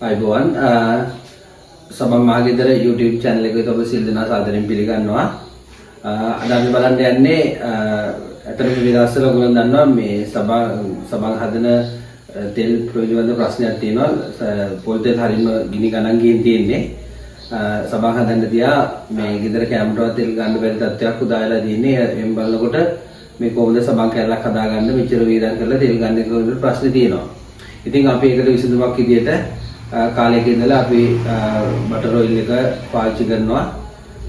අයිබෝවන් සබම් මහගෙදර YouTube channel එකේ ඔබ සියලු දෙනා සාදරයෙන් පිළිගන්නවා. අද අපි බලන්න යන්නේ අතරම විලාසවල ඔයගොල්ලෝ දන්නවා මේ සබන් හදන තෙල් ප්‍රයෝජන ප්‍රශ්නයක් තියෙනවා. පොල් තෙල් හරියම ගිනි ගණන් ගින් තියෙන්නේ. සබන් හදන්න තියා මේ ගෙදර කැමරාව තෙල් ගන්න බැරි තත්ත්වයක් උදායලා තියෙන්නේ. එම් බලනකොට මේ කොහොමද සබන් කැල්ලක් හදාගන්න මෙච්චර වේදන් කරලා තෙල් ගන්න එක ප්‍රශ්නේ තියෙනවා. ඉතින් අපි ඒකට විසඳුමක් විදියට කාලයක ඉඳලා අපි බටර් ඔයිල් එක පාවිච්චි කරනවා.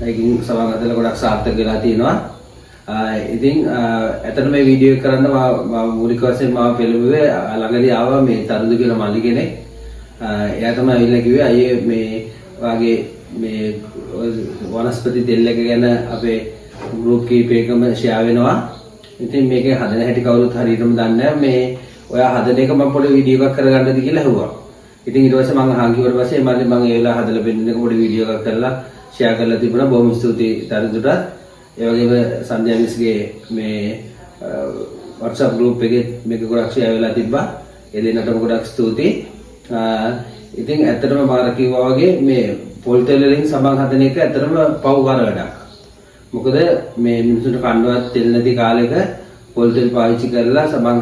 ඒකින් සබන් හදලා ගොඩක් සාර්ථක වෙලා තියෙනවා. ඉතින් ඇත්තට මේ වීඩියෝ එක කරන්න මම මූලික වශයෙන් මම පෙළඹුවේ ළඟදී ආවා මේ තරුදු කියලා මල්ලි කෙනෙක්. එයා තමයි ඇවිල්ලා කිව්වේ අයියේ මේ වාගේ මේ වනස්පති තෙල් එක ගැන අපේ ගෲප් කීපයකම ෂෙයා වෙනවා. ඉතින් මේකේ හදන හැටි කවුරුත් හරියටම දන්නේ නැහැ. මේ ඔයා හදන එක මම පොඩි වීඩියෝ එකක් කරගන්නද කියලා ඇහුවා. ඉතින් ඊට පස්සේ මම අහන් කිව්වට පස්සේ මම ඒ වෙලාව හදලා බෙන්න එක පොඩි වීඩියෝ එකක් කරලා ෂෙයා කරලා තිබුණා. බොහොම ස්තුතියි තරුදුට. ඒ වගේම සංජය මිස්ගේ මේ WhatsApp group එකේ මේක ගොඩක් ෂෙයා වෙලා තිබ්බා. ඒ දෙන්නටම ගොඩක් ස්තුතියි. ඉතින් ඇත්තටම මාර කිව්වා වගේ මේ පොල් තෙල් වලින් සබන් හදන එක ඇත්තටම පව්කාර වැඩක්. මොකද මේ මිනිස්සුන්ට කණ්ඩායම් තෙල් නැති කාලෙක පොල් තෙල් පාවිච්චි කරලා සබන්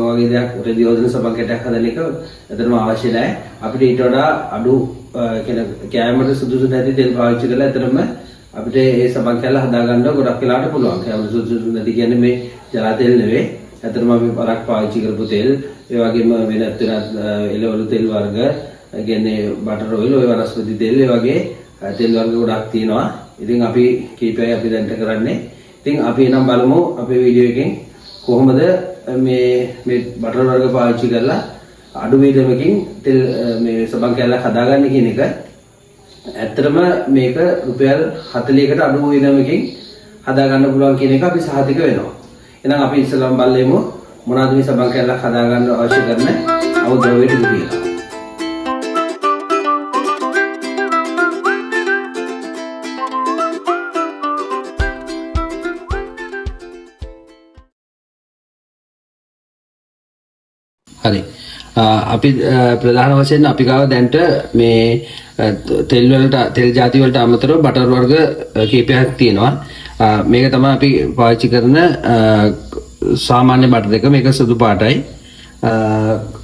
වගේ දෙයක් රෙදි හොදන සබන් කැටයක් හදන එක ඇත්තටම අවශ්‍ය නැහැ. අපිට ඊට වඩා අඩු කැමරේ සුදුසු නැති තෙල් පාවිච්චි කරලා ඇත්තටම අපිට ඒ සබන් කැල්ල හදාගන්න ගොඩක් වෙලාවට පුළුවන්. කැමරේ සුදුසු නැති කියන්නේ මේ ජලා තෙල් නෙවෙයි. ඇත්තටම අපි පරක් පාවිච්චි කරපු තෙල්, ඒ වගේම වෙනත් එළවලු තෙල් වර්ග, කියන්නේ බටර් ඔයිල්, ඔය වනස්පති තෙල්, ඒ වගේ තෙල් වර්ග ගොඩක් තියෙනවා. ඉතින් අපි කීපයයි අපි දැන් කරන්නේ. ඉතින් අපි එනම් බලමු අපේ වීඩියෝ එකෙන් කොහොමද මේ බටර් වර්ග පාවිච්චි කරලා අඩු වේදමකින් තෙල් මේ සබන් කැල්ලක් හදාගන්න කියන එක. ඇත්තටම මේක රුපියල් 40කට අඩු වේදමකින් හදාගන්න පුළුවන් කියන එක අපි සාහිතික වෙනවා. එහෙනම් අපි ඉස්සෙල්ලාම බලමු මොනවද මේ සබන් කැල්ලක් හදාගන්න අවශ්‍ය කරන අවුද්‍රව්‍ය ටික කියලා. හරි. අපි ප්‍රධාන වශයෙන් අපි ගාව දැන්ට මේ තෙල් ಜಾති වලට අමතරව බටර් වර්ග කීපයක් තියෙනවා. මේක තමයි අපි පාවිච්චි කරන සාමාන්‍ය බටර් එක. මේක සුදු පාටයි.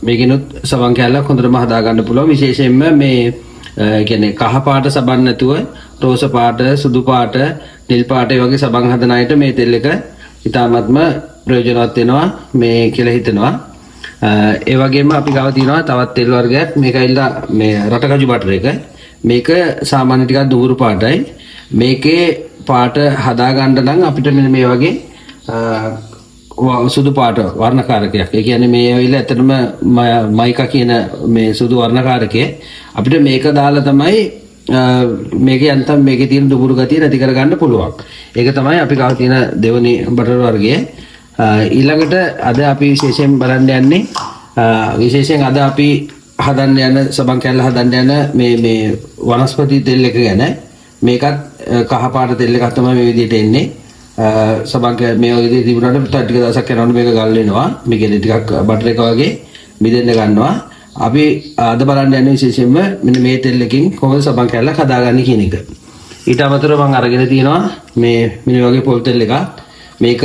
මේකිනුත් සබන් කැල්ලක් හොඳටම හදා ගන්න පුළුවන්. විශේෂයෙන්ම මේ කියන්නේ කහ පාට සබන් නැතුව රෝස පාට, සුදු පාට, නිල් පාට වගේ සබන් හදන අයට මේ තෙල් එක ඉතාමත්ම ප්‍රයෝජනවත් වෙනවා මේ කියලා හිතනවා. ඒ වගේම අපි ගාව තියෙනවා තවත් තෙල් වර්ගයක්. මේක ඇවිල්ලා මේ රටකජු බටර් එක. මේක සාමාන්‍ය ටිකක් දුඹුරු පාටයි. මේකේ පාට හදා ගන්න නම් අපිට මෙන්න මේ වගේ සුදු පාට වර්ණකාරකයක්. ඒ කියන්නේ මේ ඇවිල්ලා ඇත්තටම මයිකා කියන මේ සුදු වර්ණකාරකයේ අපිට මේක දාලා තමයි මේකේ යන්තම් මේකේ තියෙන දුඹුරු ගතිය නැති කරගන්න පුළුවන්. ඒක තමයි අපි ගාව තියෙන දෙවෙනි බටර් වර්ගය. ඊළඟට අද අපි විශේෂයෙන් බලන්න යන්නේ විශේෂයෙන් අද අපි හදන්න යන සබන් කැල්ල හදන්න යන මේ වනස්පති තෙල් එක ගැන. මේකත් කහ පාට තෙල් එකක් තමයි මේ විදිහට එන්නේ. සබන් කැල්ල මේ වගේ තිබුණාට ටික දවසක් යනකොට මේක ගල් වෙනවා. මේක ටිකක් බටර් එක වගේ මිදෙන්න ගන්නවා. අපි අද බලන්න යන්නේ විශේෂයෙන්ම මෙන්න මේ තෙල් එකකින් කොහොමද සබන් කැල්ල හදාගන්නේ කියන එක. ඊට අමතරව මම අරගෙන තියෙනවා මේ වගේ පොල් තෙල් එකක්. මේක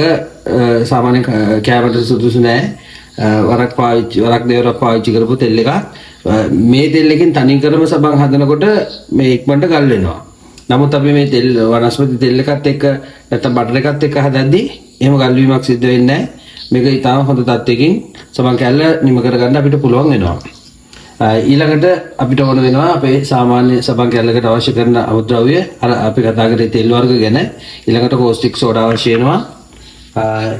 සාමාන්‍ය කැමරට සුදුසු නෑ. වරක් දෙවරක් පාවිච්චි කරපු තෙල් එකක්. මේ තෙල් එකෙන් තනිකරම සබන් හදනකොට මේ ඉක්මනට ගල් වෙනවා. නමුත් අපි මේ තෙල් වනස්පති තෙල් එකත් එක්ක නැත්නම් බටර් එකත් එක්ක හදද්දී එහෙම ගල් වීමක් සිද්ධ වෙන්නේ නැහැ. මේක ඊටාම හොඳ තත්ත්වයකින් සබන් කැල්ල නිම කරගන්න අපිට පුළුවන් වෙනවා. ඊළඟට අපිට ඕන වෙනවා අපේ සාමාන්‍ය සබන් කැල්ලකට අවශ්‍ය කරන අමුද්‍රව්‍ය අර අපි කතා කරේ තෙල් වර්ග ගැන. ඊළඟට කෝස්ටික් සෝඩා අවශ්‍ය වෙනවා.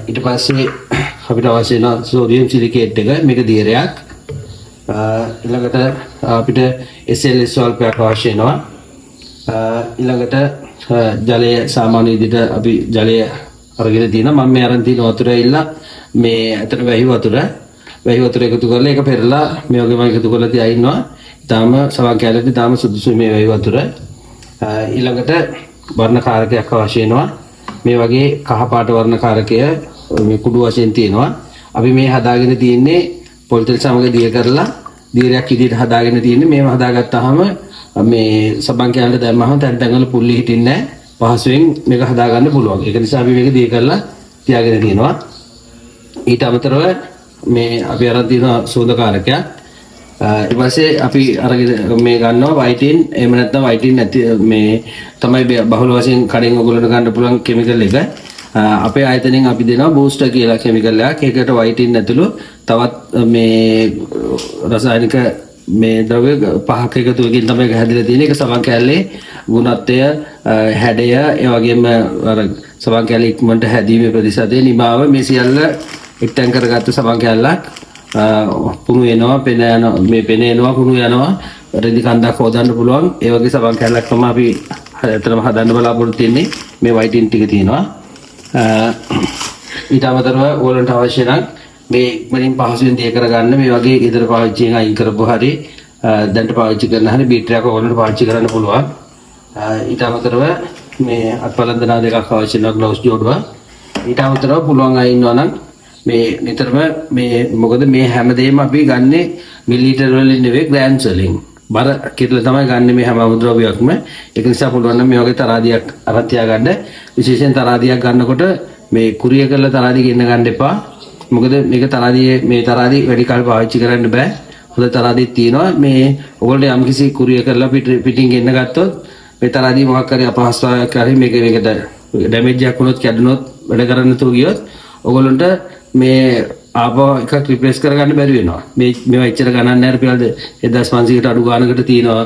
ඊට පස්සේ අපිට අවශ්‍ය වෙන සෝඩියම් සිලිකේට් එක, මේක දියරයක්. ඊළඟට අපිට SLS ස්වල්පයක් අවශ්‍ය වෙනවා. ඊළඟට ජලය සාමාන්‍ය විදිහට අපි ජලය අරගෙන තියෙනවා. මම මේ අරන් තියෙන වතුර ඇවිල්ලා මේ අතට වැහි වතුර එකතු කරලා ඒක පෙරලා මේ වගේම එකතු කරලා තියා ඉන්නවා. ඊටාම සබන් කැල්ලට ඊටාම සුදුසුයි මේ වැහි වතුර. ඊළඟට වර්ණකාරකයක් අවශ්‍ය වෙනවා. මේ වගේ කහ පාට වර්ණකාරකය මේ කුඩු වශයෙන් තියෙනවා. අපි මේ හදාගෙන තියෙන්නේ පොල් තෙල් සමග දිය කරලා දීරයක් විදිහට හදාගෙන තියෙන්නේ. මේව හදාගත්තාම මේ සබන් කැලේ දැම්මම තැන් තැන් වල පුල්ලි හිටින්නේ නැහැ. පහසුවෙන් මේක හදාගන්න පුළුවන්. ඒක නිසා අපි මේක දී කරලා තියාගෙන තියෙනවා. ඊට අමතරව මේ අපි අරන් තියෙන සෝදකාරකයක්. ඊට පස්සේ අපි අරගෙන මේ ගන්නවා වයිටින්. එහෙම නැත්නම් වයිටින් නැති මේ තමයි බහුල වශයෙන් කඩෙන් ඔයගොල්ලන්ට ගන්න පුළුවන් කිමිකල් එක. අපේ ආයතනයෙන් අපි දෙනවා බූස්ටර් කියලා කිමිකල් එකක්. ඒකට වයිටින් ඇතුළු තවත් මේ රසායනික මේ ද්‍රව්‍ය පහක එකතුවකින් තමයි හැදිලා තියෙන්නේ. ඒක සබන් කැලේ ගුණත්වය, හැඩය, ඒ වගේම අර සබන් කැලේ ඉක්මනට හැදීමේ ප්‍රතිශතය නිමාව මේ සියල්ල එක්තෙන් කරගත්ත සබන් කැලලක් පුණු වෙනවා, පෙන යනවා, මේ පෙන එනවා, පුණු යනවා, රෙදි කන්දක් හොදන්න පුළුවන්. ඒ වගේ සබන් කැලලක් තමයි අපි ඇත්තටම හදන්න බලාපොරොත්තු වෙන්නේ. මේ වයිටින් ටික තියෙනවා. ඊට අමතරව ඕලන්ට අවශ්‍ය නම් මේ ඉක්මනින් පහසුවෙන් දිය කරගන්න මේ වගේ ගෙදර පාවිච්චියෙන් අයින් කරපුව හරි දැන්ට පාවිච්චි කරන හැරි බීටරයක් ඕලන්ට පාවිච්චි කරන්න පුළුවන්. ඊට අමතරව මේ අත්පලන්දනා දෙකක් අවශ්‍ය වෙනවා, ග්ලව්ස් ජෝඩුව. ඊට අමතරව පුළුවන් අය ඉන්නවා නම් මේ නිතරම මේ මොකද මේ හැමදේම අපි ගන්නෙ මිලිලීටර් වලින් නෙවෙයි ග්‍රෑම්ස් වලින්. බර කිරලා තමයි ගන්න මේ හැම අමුද්‍රව්‍යයක්ම. ඒක නිසා පුළුවන් නම් මේ වගේ තරාදියක් අරන් තියාගන්න. විශේෂයෙන් තරාදියක් ගන්නකොට මේ කුරිය කරලා තරාදිය ගෙන්න ගන්න එපා. මොකද මේක තරාදියේ මේ තරාදිය වැඩි කල් පාවිච්චි කරන්න බෑ. හොඳ තරාදියක් තියෙනවා. මේ ඔයගොල්ලෝ යම්කිසි කුරිය කරලා පිටින් ගෙන්න ගත්තොත් මේ තරාදිය මොකක් හරි අපහසුතාවයක් හරි මේකට ඩැමේජ් එකක් වුණොත් කැඩුනොත් වැඩ කරන්න තු ගියොත් ඔයගොල්ලන්ට මේ ආපහු එකක් රිප්ලේස් කරගන්න බැරි වෙනවා. මේවා ඉච්චර ගණන් නැහැ රුපියල් 1500කට අඩු ගානකට තියෙනවා.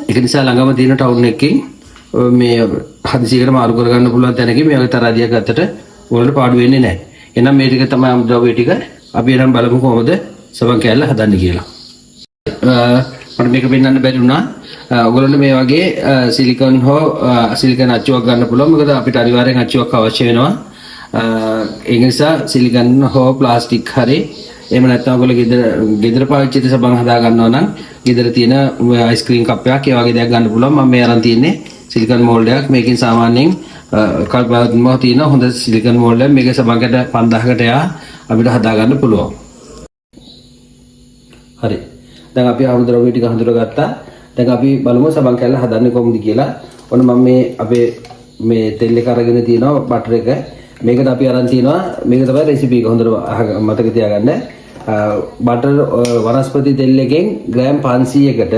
ඒක නිසා ළඟම තියෙන ටවුන් එකකින් මේ හදිසියකට මාරු කරගන්න පුළුවන් තැනකින් මේ වගේ තරාදියක් ගත්තට ඔයාලට පාඩු වෙන්නේ නැහැ. එහෙනම් මේ ටික තමයි අමුද්‍රව්‍ය ටික. අපි එහෙනම් බලමු කොහොමද සබන් කෑල්ල හදන්නේ කියලා. මට මේක පෙන්වන්න බැරි වුණා. ඔයගොල්ලන්ට මේ වගේ සිලිකන් හෝ සිලිකන් අච්චුවක් ගන්න පුළුවන්. මොකද අපිට අනිවාර්යෙන් අච්චුවක් අවශ්‍ය වෙනවා. ඒ නිසා සිලිකන් හෝ ප්ලාස්ටික් හරි එහෙම නැත්නම් ඔයගොල්ලෝ ගෙදර පාවිච්චි කරන සබන් හදා ගන්නවා නම් ගෙදර තියෙන අයිස්ක්‍රීම් කප් එකක් ඒ වගේ දෙයක් ගන්න පුළුවන්. මම මේ අරන් තියෙන්නේ සිලිකන් මෝල්ඩ් එකක්. මේකෙන් සාමාන්‍යයෙන් කල්පනාත්මකව තියෙන හොඳ සිලිකන් මෝල්ඩ් එකක්. මේක සබන්කට 5000කට යා අපිට හදා ගන්න පුළුවන්. හරි. දැන් අපි අමුද්‍රව්‍ය ටික හඳුනගත්තා. දැන් අපි බලමු සබන් කැල්ල හදන්නේ කොහොමද කියලා. ඔන්න මම මේ අපේ මේ තෙල් එක අරගෙන තියෙනවා බටර් එක. මේකට අපි අරන් තියනවා මේක තමයි රෙසිපි එක හොඳට මතක තියාගන්න. බටර් වනස්පති තෙල් එකෙන් ග්‍රෑම් 500කට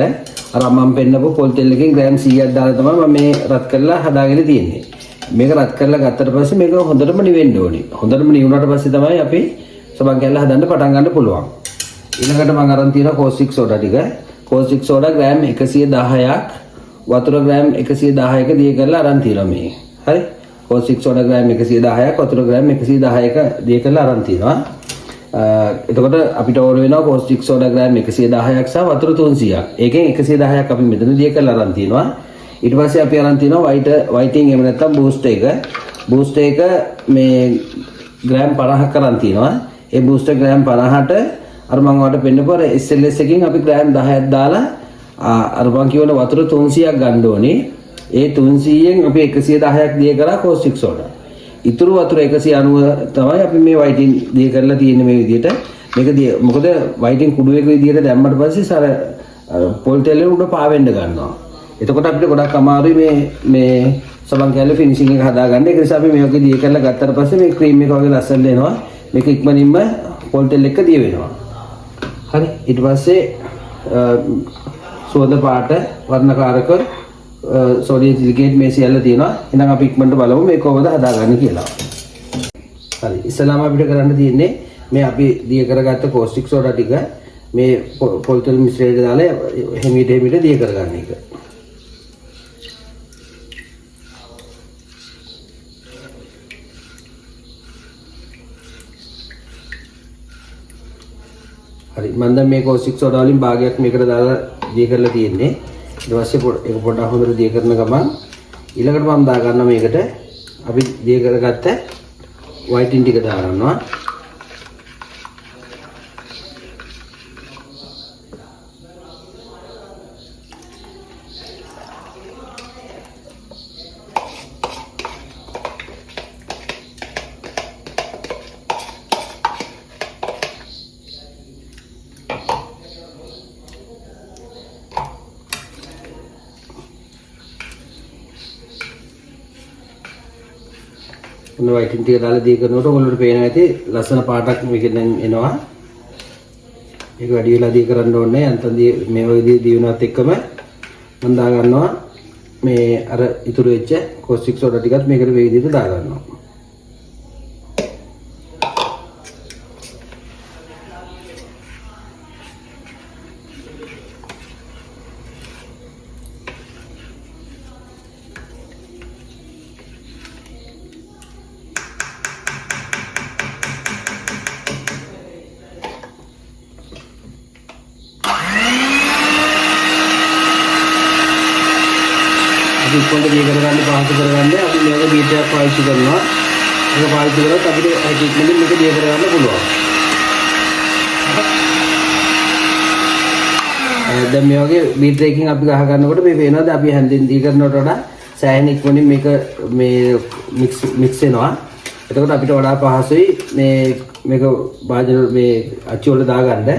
අර මම පෙන්නපු පොල් තෙල් එකෙන් ග්‍රෑම් 100ක් දාලා තමයි මම මේ රත් කරලා හදාගෙන තියෙන්නේ. මේක රත් කරලා ගත්තට පස්සේ මේක හොඳටම නිවෙන්න ඕනේ. හොඳටම නිවුණාට පස්සේ තමයි අපි සබන් කැල්ල හදන්න පටන් ගන්න පුළුවන්. ඊළඟට මම අරන් තියෙනවා කෝස්ටික් සෝඩා ටික. කෝස්ටික් සෝඩා ග්‍රෑම් 110ක් වතුර ග්‍රෑම් 110ක දිය කරලා අරන් තියෙනවා මේ. හරි. කෝස්ටික් සෝඩා ග්‍රෑම් 110ක් වතුර ග්‍රෑම් 110ක දිය කරලා අරන් තියෙනවා. එතකොට අපිට ඕන වෙනවා කෝස්ටික් සෝඩා ග්‍රෑම් 110ක් සහ වතුර 300ක්. ඒකෙන් 110ක් අපි මෙතන දිය කරලා අරන් තියෙනවා. ඊට පස්සේ අපි අරන් තියෙනවා වයිටින් එහෙම නැත්නම් බූස්ටර් එක. බූස්ටර් එක මේ ග්‍රෑම් 50ක් අරන් තියෙනවා. ඒ බූස්ටර් ග්‍රෑම් 50ට අර මම ඔයාලට පෙන්නපු අර SLS එකකින් අපි ග්‍රෑම් 10ක් දාලා අර මම කියවන වතුර 300ක් ගන්න ඕනේ. ඒ 300න් අපි 110ක් දිය කරා කෝස්ටික් සෝඩා. ඉතුරු වතුර 190 තමයි අපි මේ වයිටින් දිය කරලා තියෙන්නේ මේ විදිහට. මේක මොකද වයිටින් කුඩු එක විදිහට දැම්මට පස්සේ අර පොල් තෙල් උඩ පාවෙන්න ගන්නවා. එතකොට අපිට ගොඩක් අමාරුයි මේ සබන් කැල්ල ෆිනිෂින් එක හදාගන්න. ඒක නිසා අපි මේ වගේ දිය කරලා ගත්තට පස්සේ මේ ක්‍රීම් එක වගේ ලස්සන එනවා. මේක ඉක්මනින්ම පොල් තෙල් එක දිය වෙනවා. හරි. ඊට පස්සේ සුවඳ පාට වර්ණකාරක සෝඩියම් සිලිකේට් මේ සියල්ල තියෙනවා. එහෙනම් අපි ඉක්මනට බලමු මේක කොහොමද හදාගන්නේ කියලා. හරි. ඉස්සලාම අපිට කරන්න තියෙන්නේ මේ අපි දිය කරගත්ත කෝස්ටික් සෝඩා ටික මේ පොල් තෙල් මිශ්‍රණයට දාලා හිමීට දිය කරගන්න එක. හරි. මම දැන් මේ කෝස්ටික් සෝඩා වලින් භාගයක් මේකට දාලා දිය කරලා තියෙන්නේ. ඊට පස්සේ ඒක පොඩ්ඩක් හොඳට දිය කරන ගමන් ඊළඟට මම දා ගන්නවා මේකට අපි දිය කරගත්ත වයිටින් ටික දා ගන්නවා. ඔන්න වයිටින් ටික දාලා දී කරනකොට ඔයගොල්ලන්ට පේනවා ඇති ලස්සන පාටක් මේකෙන් එනවා. ඒක වැඩි වෙලා දී කරන්න ඕනේ. අන්තම් මේ වගේ දිනවත් එක්කම මම දා ගන්නවා මේ අර ඉතුරු වෙච්ච කොස්ටික් සෝඩා ටිකත් මේකට මේ විදිහට දා ගන්නවා. අපි ඉක්මනට දී කරගන්න පහසු කරගන්න අපි මේක බීට් එකක් පාවිච්චි කරනවා. ඒක පාවිච්චි කරොත් අපිට ඉක්මනින් මේක දී කරගන්න පුළුවන්. දැන් මේ වගේ බීට් එකකින් අපි ගහ ගන්නකොට මේ පේනවාද අපි හැන්දෙන් දී කරනවට වඩා සෑහෙන ඉක්මනින් මේක මේ මික්ස් වෙනවා. එතකොට අපිට වඩා පහසුයි මේක භාජන මේ අච්චු වල දාගන්න.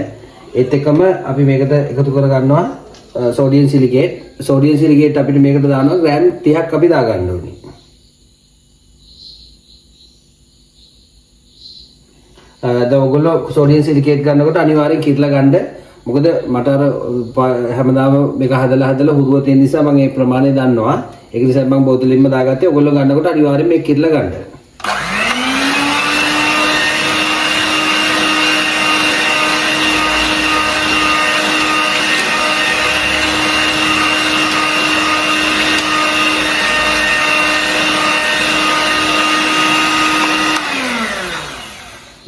ඒත් එක්කම අපි මේකට එකතු කරගන්නවා සෝඩියම් සිලිකේට්. සෝඩියම් සිලිකේට් අපිට මේකට දානවා ග්‍රෑම් 30ක් අපි දා ගන්න ඕනේ. දැන් ඔයගොල්ලෝ සෝඩියම් සිලිකේට් ගන්නකොට අනිවාර්යෙන් කිරලා ගන්න. මොකද මට අර හැමදාම මේක හදලා හුරුව තියෙන නිසා මම මේ ප්‍රමාණය දන්නවා. ඒක නිසා මම බෝතලෙින්ම දාගත්තේ. ඔයගොල්ලෝ ගන්නකොට අනිවාර්යෙන් මේක කිරලා ගන්න.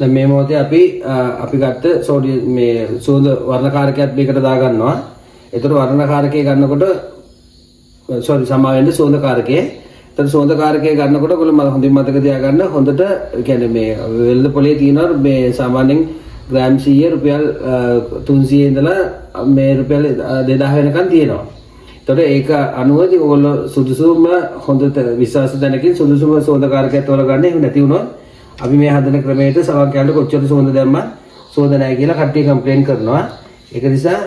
දැන් මේ මොහොතේ අපි ගත්ත සෝඩියම් මේ සුවඳ වර්ණකාරකයක් මේකට දා ගන්නවා. ඒතර වර්ණකාරකය ගන්නකොට සමාවෙන්න සුවඳකාරකයේ. ඒතර සුවඳකාරකය ගන්නකොට ඔයගොල්ලෝ මම හොඳින් මතක තියාගන්න හොඳට කියන්නේ මේ වෙළඳ පොලේ තියෙනවා මේ සාමාන්‍යයෙන් ග්‍රෑම් 100 රුපියල් 300 ඉඳලා මේ රුපියල් 2000 වෙනකන් තියෙනවා. ඒතර ඒක අනුවදී ඔයගොල්ලෝ සුදුසුම හොඳට විශ්වාස දැනකින් සුදුසුම සුවඳකාරකයක් තෝරගන්න. එහෙම නැති වුණොත් අපි මේ හදන ක්‍රමයට සමහර කැලේ කොච්චර සුවඳ දැම්මත් සුවඳ නැහැ කියලා කට්ටිය කම්ප්ලේන් කරනවා. ඒක නිසා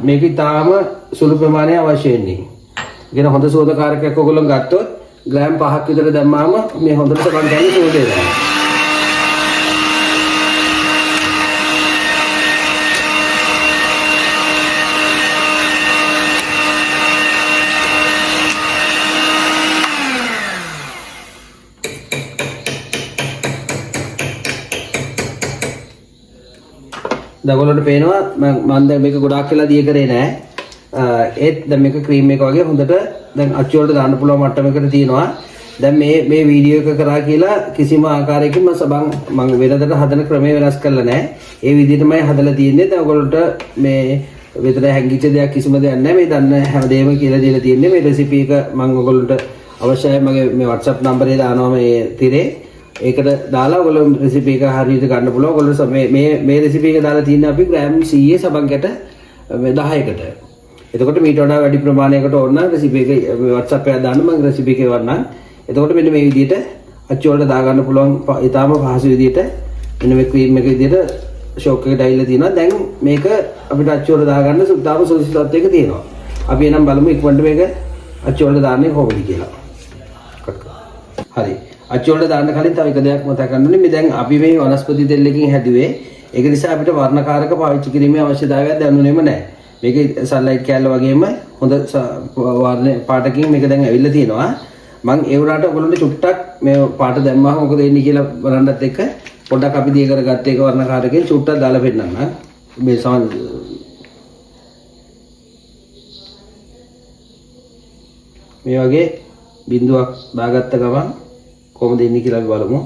මේක ඊටාම සුළු ප්‍රමාණයක් අවශ්‍ය වෙන්නේ. ඉතින් හොඳ සුවඳකාරකයක් ඔයගොල්ලෝ ගත්තොත් ග්‍රෑම් 5ක් විතර දැම්මාම මේ හොඳට සමහර කැලේ සුවඳ එනවා. දැන් ඔයගොල්ලන්ට පේනවා මම දැන් මේක ගොඩාක් වෙලා දිය කරේ නෑ. ඒත් දැන් මේක ක්‍රීම් එක වගේ හොඳට දැන් අච්චු වලට දාන්න පුළුවන් මට්ටමකට තියෙනවා. දැන් මේ වීඩියෝ එක කරා කියලා කිසිම ආකාරයකින් මම වෙනදට හදන ක්‍රමය වෙනස් කරලා නෑ. ඒ විදිහටමයි හදලා තියෙන්නේ. දැන් ඔයගොල්ලන්ට මේ විතර හැංගිච්ච දෙයක් කිසිම දෙයක් නෑ. මේ දන්න හැමදේම කියලා දීලා තියෙන්නේ. මේ රෙසිපි එක මම ඔයගොල්ලන්ට අවශ්‍යයි මගේ මේ WhatsApp නම්බරේ දානවා මේ තිරේ. ඒකට දාලා ඔයගොල්ලෝ රෙසිපි එක හරියට ගන්න පුළුවන්. ඔයගොල්ලෝ මේ රෙසිපි එක දාලා තියෙන්නේ අපි ග්‍රෑම් 100 සබන්කට 10කට. එතකොට මීට වඩා වැඩි ප්‍රමාණයකට ඕන නම් රෙසිපි එක WhatsApp එකේ දාන්න මම රෙසිපි එක වන්නම්. එතකොට මෙන්න මේ විදිහට අච්චු වලට දා ගන්න පුළුවන් ඊටාම පහසු විදිහට මෙන්න මේ ක්‍රීම් එක විදිහට ෂෝක් එකට ඇවිල්ලා තියෙනවා. දැන් මේක අපිට අච්චු වලට දා ගන්න සුද්ධාම සුදුසුත්වයක් එක තියෙනවා. අපි එනම් බලමු ඉක්මනට මේක අච්චු වලට දාන්නේ කොහොමද කියලා. හරි. අච්චු වලට දාන්න කලින් තව එක දෙයක් මතක් කරගන්න ඕනේ. මේ දැන් අපි මේ වනස්පති තෙල්ලකින් හැදුවේ. ඒක නිසා අපිට වර්ණකාරක පාවිච්චි කිරීමේ අවශ්‍යතාවයක් දැනුනේම නැහැ. මේක සන්ලයිට් කැල්ල වගේම හොඳ වර්ණ පාටකින් මේක දැන් ඇවිල්ලා තියෙනවා. මම ඒ වුණාට ඔයගොල්ලන්ට චුට්ටක් මේ පාට දැම්මම මොකද වෙන්නේ කියලා බලන්නත් එක්ක පොඩ්ඩක් අපි දී කරගත්ත එක වර්ණකාරකෙන් චුට්ටක් දාලා පෙන්නන්න. මේ මේ වගේ බිඳුවක් දාගත්ත ගමන් කොහොමද ඉන්නේ කියලා අපි බලමු.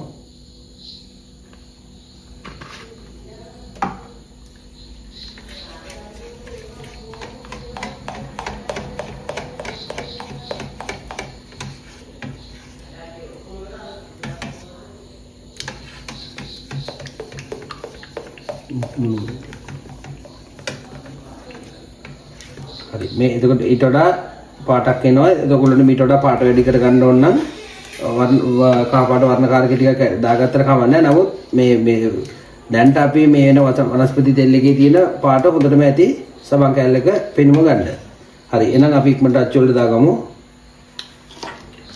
හරි මේ එතකොට ඊට වඩා පාටක් එනවා. එතකොට මීට වඩා පාට වැඩි කර ගන්න ඕන නම් කහ පාට වර්ණකාරක ටිකක් දාගත්තට කමන්නේ නැහැ. නමුත් මේ දැන්ට අපි මේ වෙන වනස්පති තෙල් එකේ තියෙන පාට හොඳටම ඇති සබන් කැල්ලක පෙනුම ගන්න. හරි එහෙනම් අපි ඉක්මනට අච්චු වලට දාගමු.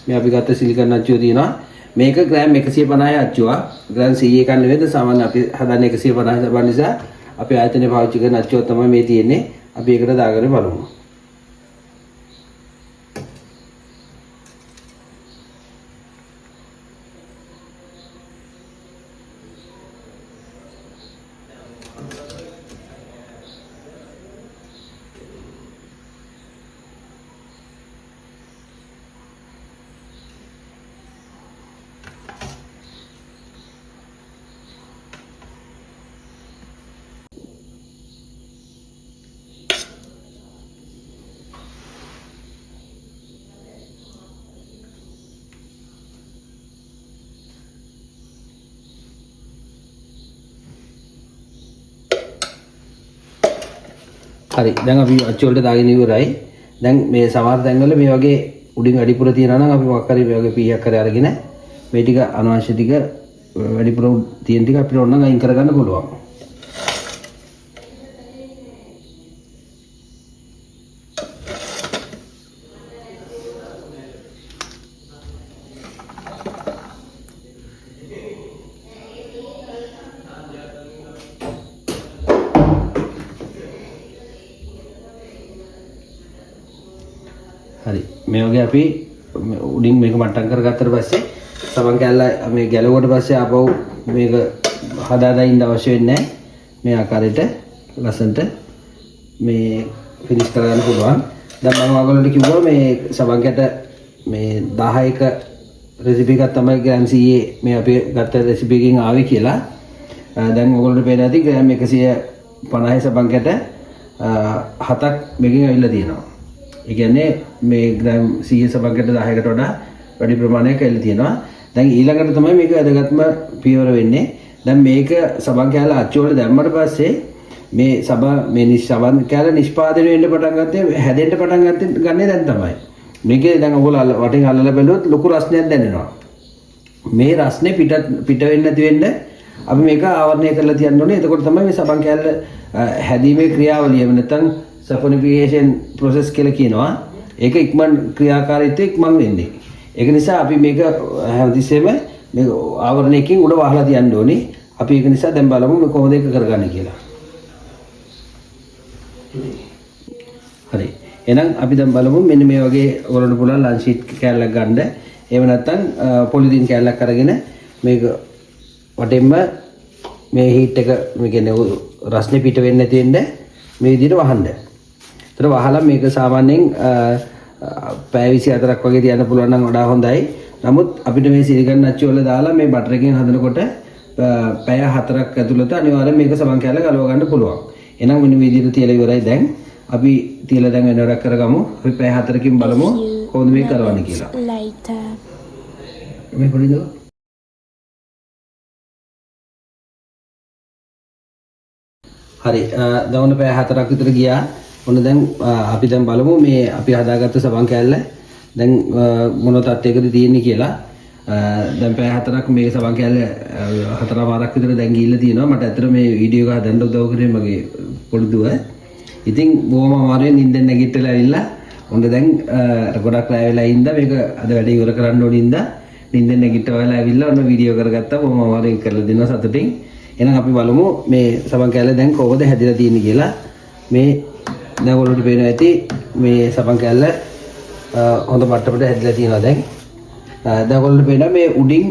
මේ අපි ගත්ත සිලිකන් අච්චුව තියෙනවා. මේක ග්‍රෑම් 150යි අච්චුවා. ග්‍රෑම් 100 එකක් නෙවෙයි සාමාන්‍ය අපි හදන්නේ 150 සබන් නිසා අපි ආයතනයේ පාවිච්චි කරන අච්චුව තමයි මේ තියෙන්නේ. අපි ඒකට දාගෙන බලමු. හරි දැන් අපි අච්චු වලට දාගෙන ඉවරයි. දැන් මේ සමහර තැන්වල මේ වගේ උඩින් වැඩිපුර තියනවා නම් අපි මොකක් හරි මේ වගේ පීයක් කරේ අරගෙන මේ ටික අනවශ්‍ය ටික වැඩිපුර තියෙන ටික අපිට ඕන නම් අයින් කරගන්න පුළුවන්. හරි මේ වගේ අපි උඩින් මේක මට්ටම් කරගත්තට පස්සේ සමන් කැල්ල මේ ගැලුවට පස්සේ ආපහු මේක හදාදා ඉන්න අවශ්‍ය වෙන්නේ නැහැ. මේ ආකාරයට ලස්සනට මේ ෆිනිෂ් කරගන්න පුළුවන්. දැන් මම ඔයගොල්ලන්ට කිව්වා මේ සමන් කැට මේ 10ක රෙසිපි එකක් තමයි ග්‍රෑම් 100 මේ අපි ගත්ත රෙසිපි එකකින් ආවේ කියලා. දැන් ඔයගොල්ලන්ට පේන ඇති ග්‍රෑම් 150 සමන් කැට 7ක් මේකෙන් ඇවිල්ලා තියෙනවා. ඒ කියන්නේ මේ ග්‍රෑම් 100 සබන්කට 10කට වඩා වැඩි ප්‍රමාණයක් ඇවිල්ලා තියෙනවා. දැන් ඊළඟට තමයි මේක වැදගත්ම පියවර වෙන්නේ. දැන් මේක සබන් කෑල්ල අච්චු වල දැම්මට පස්සේ මේ සබන් කෑල්ල නිෂ්පාදනය වෙන්න පටන් ගත්තේ හැදෙන්න පටන් ගන්නේ දැන් තමයි. මේකේ දැන් ඔයගොල්ලෝ වටින් අල්ලලා බැලුවොත් ලොකු රස්නයක් දැනෙනවා. මේ රස්නේ පිට වෙන්නේ නැති වෙන්න අපි මේක ආවරණය කරලා තියන්න ඕනේ. එතකොට තමයි මේ සබන් කෑල්ල හැදීමේ ක්‍රියාවලිය නැත්නම් සපොනිෆිකේෂන් ප්‍රොසෙස් කියලා කියනවා. ඒක ඉක්මන් ක්‍රියාකාරීත්වය ඉක්මන් වෙන්නේ. ඒක නිසා අපි මේක හැමතිස්සෙම මේ ආවරණයකින් උඩ වහලා තියන්න ඕනේ. අපි ඒක නිසා දැන් බලමු මේ කොහොමද ඒක කරගන්නේ කියලා. හරි. එහෙනම් අපි දැන් බලමු මෙන්න මේ වගේ ඔයගොල්ලන්ට පුළුවන් ලන්ච් ෂීට් කෑල්ලක් ගන්න. එහෙම නැත්නම් පොලිතින් කෑල්ලක් අරගෙන මේක වටෙන්ම මේ හීට් එක මේ කියන්නේ රස්නේ පිට වෙන්නේ නැති වෙන්න මේ විදිහට වහන්න. ඒතර වහලා මේක සාමාන්‍යයෙන් පැය 24ක් වගේ තියන්න පුළුවන් නම් වඩා හොඳයි. නමුත් අපිට මේ සිලිකන් අච්චු වල දාලා මේ බටර් එකෙන් හදනකොට පැය 4ක් ඇතුළත අනිවාර්යෙන් මේක සමන් කැල්ල ගලව ගන්න පුළුවන්. එහෙනම් මෙන්න මේ විදිහට තියලා ඉවරයි. දැන් අපි තියලා දැන් වෙන වැඩක් කරගමු. අපි පැය 4කින් බලමු කොහොමද මේක කරවන්නේ කියලා. මේ පොඩිද? හරි දැන් ඔන්න පැය 4ක් විතර ගියා. ඔන්න දැන් අපි දැන් බලමු මේ අපි හදාගත්ත සබන් කෑල්ල දැන් මොන තත්යකද තියෙන්නේ කියලා. දැන් පැය 4ක් මේ සබන් කෑල්ල 4මාරක් විතර දැන් ගිහිල්ලා තියෙනවා. මට ඇත්තට මේ වීඩියෝ එක හදන්න උදව් කරේ මගේ පොඩි දුව. ඉතින් බොහොම අමාරුවෙන් නිින්දෙන් නැගිටලා ඇවිල්ලා ඔන්න දැන් ගොඩක් රැ වෙලා ඉඳලා මේක අද වැඩ ඉවර කරන්න ඕන ඉඳලා නිින්දෙන් නැගිටලා ඇවිල්ලා ඔන්න වීඩියෝ කරගත්තා. බොහොම අමාරුවෙන් කරලා දෙනවා සතුටින්. එහෙනම් අපි බලමු මේ සබන් කෑල්ල දැන් කොහොමද හැදිලා තියෙන්නේ කියලා. මේ දැන් ඔයාලට පේනවා ඇති මේ සබන් කෑල්ල හොඳ මට්ටමට හැදිලා තියෙනවා දැන්. දැන් ඔයාලට පේනවා මේ උඩින්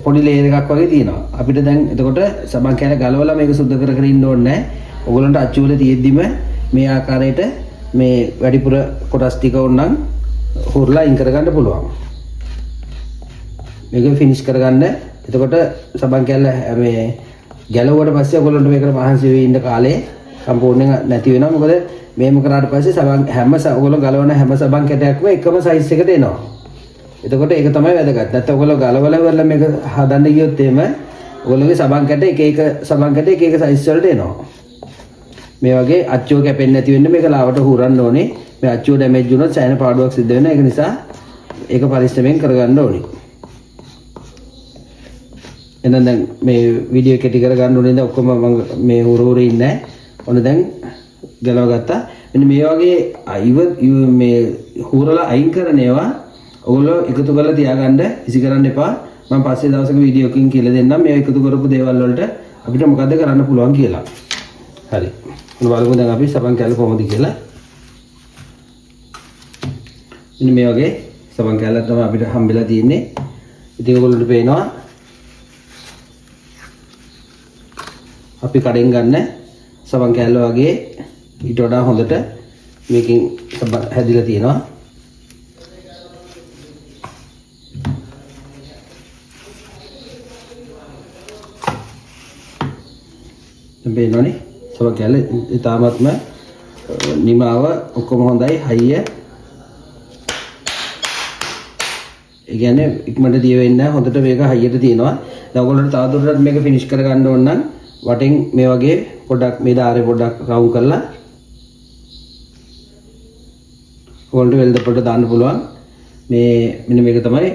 පොඩි ලේයර් එකක් වගේ තියෙනවා. අපිට දැන් එතකොට සබන් කෑල්ල ගලවලා මේක සුද්ධ කර ඉන්න ඕනේ නැහැ. ඔයගොල්ලන්ට අච්චු වල තියෙද්දිම මේ ආකාරයට මේ වැඩිපුර කොටස් ටික ඕනනම් හොරලා අයින් කරගන්න පුළුවන්. මේක ෆිනිෂ් කරගන්න. එතකොට සබන් කෑල්ල මේ ගැලවුවට පස්සේ ඔයගොල්ලන්ට මේකට මහන්සි වෙවි ඉන්න කාලේ සම්පූර්ණයෙන් නැති වෙනවා. මොකද මේම කරාට පස්සේ සබන් ඔයගොල්ලෝ ගලවන හැම සබන් කැටයක්ම එකම සයිස් එකට එනවා. එතකොට ඒක තමයි වැදගත්. නැත්නම් ඔයගොල්ලෝ ගලවලා ඉවරලා මේක හදන්න ගියොත් එහෙම ඔයගොල්ලෝගේ සබන් කැට එක සබන් කැට එක සයිස් වලට එනවා. මේ වගේ අච්චුව කැපෙන්නේ නැති වෙන්න මේක ලාවට හුරන්න ඕනේ. මේ අච්චුව ඩැමේජ් වුණොත් සෑහෙන පාඩුවක් සිද්ධ වෙනවා. ඒක නිසා ඒක පරිස්සමෙන් කරගන්න ඕනේ. එහෙනම් දැන් මේ වීඩියෝ කෙටි කරගන්න ඕනේ. දැන් ඔක්කොම මම මේ හුරෝරේ ඉන්නේ. ඔන්න දැන් ගලව ගත්තා. මෙන්න මේ වගේ මේ හුරලා අයින් කරන ඒවා ඔයගොල්ලෝ එකතු කරලා තියාගන්න. ඉසි කරන්න එපා. මම පස්සේ දවසක වීඩියෝ එකකින් කියලා දෙන්නම් මේ එකතු කරපු දේවල් වලට අපිට මොකද්ද කරන්න පුළුවන් කියලා. හරි. මොන බලමු දැන් අපි සබන් කැල්ල කොහොමද කියලා. ඉතින් මේ වගේ සබන් කැල්ල තමයි අපිට හම්බෙලා තියෙන්නේ. ඉතින් ඔයගොල්ලන්ට පේනවා අපි කඩෙන් ගන්න සබන් කැල්ල වගේ ඊට වඩා හොඳට මේකෙන් හැදිලා තියෙනවා. බේනෝනේ සබන් කැල්ල ඉතාමත්ම නිමාව ඔක්කොම හොඳයි හයිය. ඒ කියන්නේ ඉක්මනට දිය වෙන්නේ නැහැ හොඳට මේක හයියට තියෙනවා. දැන් ඔයගොල්ලන්ට තවදුරටත් මේක ෆිනිෂ් කරගන්න ඕන නම් වටෙන් මේ වගේ පොඩ්ඩක් මේ ධාරේ පොඩ්ඩක් රවුම් කරලා ඔයගොල්ලන්ට වෙල්ද පොඩ්ඩ දාන්න පුළුවන්. මේ මෙන්න මේක තමයි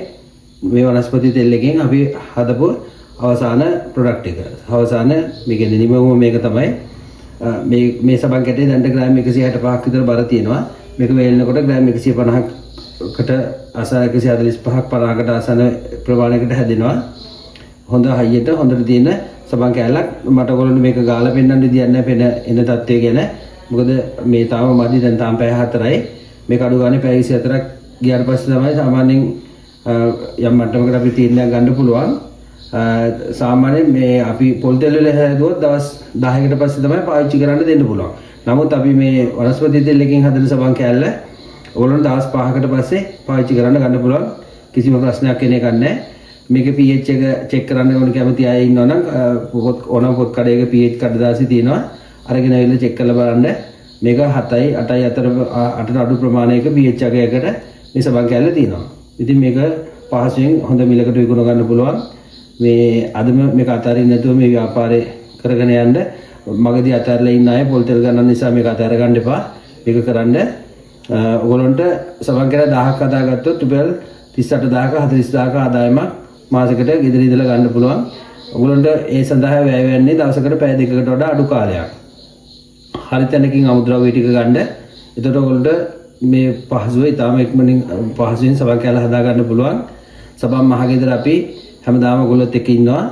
මේ වනස්පති තෙල් එකෙන් අපි හදපු අවසාන ප්‍රොඩක්ට් එක. අවසාන මේ කියන්නේ නිමවම මේක තමයි මේ සබන් කැටේ දැන්ට ග්‍රෑම් 165ක් විතර බර තියෙනවා. මේක වේලනකොට ග්‍රෑම් 150කට ආසන 145ක් 50කට ආසන ප්‍රමාණයකට හැදෙනවා. හොඳ හයියට හොඳට තියෙන සබන් කැලක් මට ඔයගොල්ලන්ට මේක ගාලා පෙන්නන්න දෙයක් නැහැ පෙන එන තත්ත්වය ගැන. මොකද මේ තාම මදි දැන් තාම පැය 4යි. මේක අඩු ගානේ පැය 24ක් ගියාට පස්සේ තමයි සාමාන්‍යයෙන් යම් මට්ටමකට අපි තීරණයක් ගන්න පුළුවන්. සාමාන්‍යයෙන් මේ අපි පොල් තෙල් වල හැදුවොත් දවස් 10කට පස්සේ තමයි පාවිච්චි කරන්න දෙන්න පුළුවන්. නමුත් අපි මේ වනස්පති තෙල් එකකින් හදන සබන් කැල්ල ඔයගොල්ලන්ට දවස් 5කට පස්සේ පාවිච්චි කරන්න ගන්න පුළුවන්. කිසිම ප්‍රශ්නයක් එන එකක් නැහැ. මේකේ pH එක චෙක් කරන්න ඕන කැමති අය ඉන්නවනම් ඕනම පොත් කඩේක pH කඩදාසි තියෙනවා. අරගෙන ඇවිල්ලා චෙක් කරලා බලන්න. මේක 7යි 8යි අතර 8ට අඩු ප්‍රමාණයක pH එකකට මේ සබන් කැල්ල තියෙනවා. ඉතින් මේක පහසුවෙන් හොඳ මිලකට විකුණ ගන්න පුළුවන්. මේ අදම මේක අතාරින්න නැතුව මේ ව්‍යාපාරේ කරගෙන යන්න මගදී අතාරලා ඉන්න අය පොල් තෙල් ගන්න නිසා මේක අතාර ගන්න එපා. මේක කරන්න ඔයගොල්ලන්ට සබන් කැල්ල 1000ක් හදාගත්තොත් රුපියල් 38000ක 40000ක ආදායමක් මාසෙකට ගෙදර ඉඳලා ගන්න පුළුවන්. ඔයගොල්ලන්ට ඒ සඳහා වැය වෙන්නේ දවසකට පැය දෙකකට වඩා අඩු කාලයක්. හරි තැනකින් අමුද්‍රව්‍ය ටික ගන්න. එතකොට ඔයගොල්ලන්ට මේ පහසුව ඉතාම ඉක්මනින් පහසුවෙන් සබන් කැල්ල හදා ගන්න පුළුවන්. සබන් මහගෙදර අපි හැමදාම ඔයගොල්ලොත් එක්ක ඉන්නවා.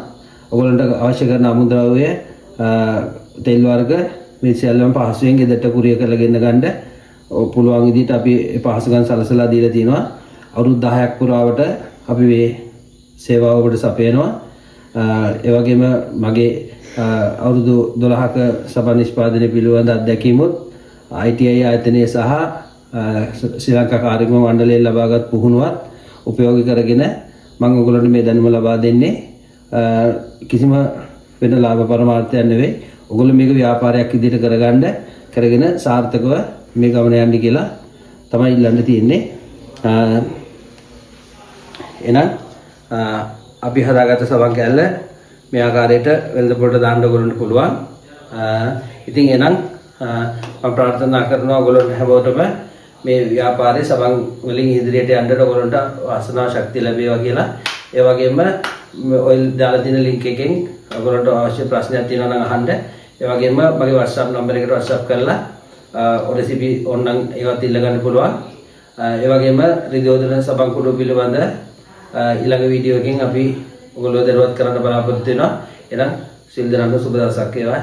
ඔයගොල්ලන්ට අවශ්‍ය කරන අමුද්‍රව්‍ය තෙල් වර්ග මේ සියල්ලම පහසුවෙන් ගෙදරට කුරිය කරලා ගෙන්න ගන්න පුළුවන් විදිහට අපි පහසුකම් සලසලා දීලා තිනවා. අවුරුදු 10ක් පුරාවට අපි මේ සේවාව ඔබට සපයනවා. ඒ වගේම මගේ අවුරුදු 12ක සබන් නිෂ්පාදනය පිළිබඳ අත්දැකීමුත් ITI ආයතනයේ සහ ශ්‍රී ලංකා කාර්මික මණ්ඩලයෙන් ලබාගත් පුහුණුවත් උපයෝගී කරගෙන මම ඔයගොල්ලන්ට මේ දැනුම ලබා දෙන්නේ. කිසිම වෙන ලාභ පරමාර්ථයක් නෙවෙයි. ඔයගොල්ලෝ මේක ව්‍යාපාරයක් විදිහට කරගෙන සාර්ථකව මේ ගමන යන්න කියලා තමයි ඉල්ලන්න තියෙන්නේ. එහෙනම් අපි හදාගත්ත සබන් කැල්ල මේ ආකාරයට වෙළඳ පොළට දාන්න ඔයගොල්ලන්ට පුළුවන්. ඉතින් එහෙනම් මම ප්‍රාර්ථනා කරනවා ඔයගොල්ලන්ට හැමෝටම මේ ව්‍යාපාරයේ සබන් වලින් ඉදිරියට යන්න ඔයගොල්ලන්ට වාසනාව ශක්තිය ලැබේවා කියලා. ඒ වගේම ඔය දාලා තියෙන link එකෙන් ඔයගොල්ලන්ට අවශ්‍ය ප්‍රශ්නයක් තියෙනවා නම් අහන්න. ඒ වගේම මගේ WhatsApp නම්බර් එකට WhatsApp කරලා රෙසිපි ඕනනම් ඒවත් ඉල්ල ගන්න පුළුවන්. ඒ වගේම රිදෝදන සබන් කුඩු පිළිබඳ ඊළඟ වීඩියෝ එකකින් අපි ඔයගොල්ලෝ දරුවත් කරන්න බලාපොරොත්තු වෙනවා. එහෙනම් සිල් දරන්න සුබ දවසක් වේවා.